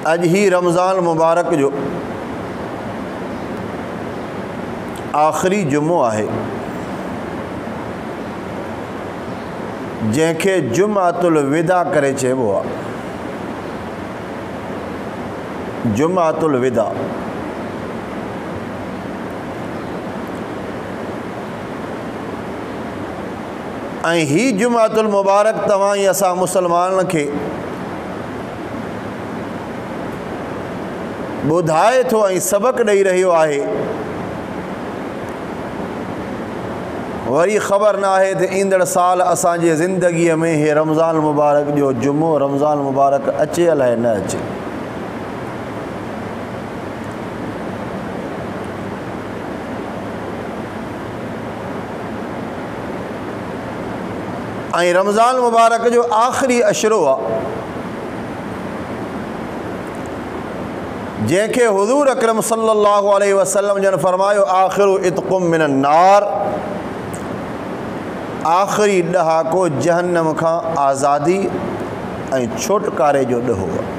अज ही रमज़ान मुबारक जो आखिरी जुमो है, जैके जुमातुल विदा करे चइबो आहे। जुमातुल विदा ऐं ही जुमातुल मुबारक तव्हां या असां मुसलमान के ॿुधाए थो ऐं सबक ॾेई रहियो आहे। वरी ख़बर न आहे त ईंदड़ साल असांजे ज़िंदगीअ में हे रमज़ान मुबारक जो जुमो रमज़ान मुबारक अचे अलाए न अचे। ऐं रमज़ान मुबारक जो आख़िरी अशरो आहे, जैके हुज़ूर अकरम सल्लल्लाहु अलैहि वसल्लम जन फरमायो आखिरु इत्क़ुम मिनन नार, आखिरी ॾहाको जहन्नम खां आज़ादी ऐं छुटकारे जो ॾोहो आहे।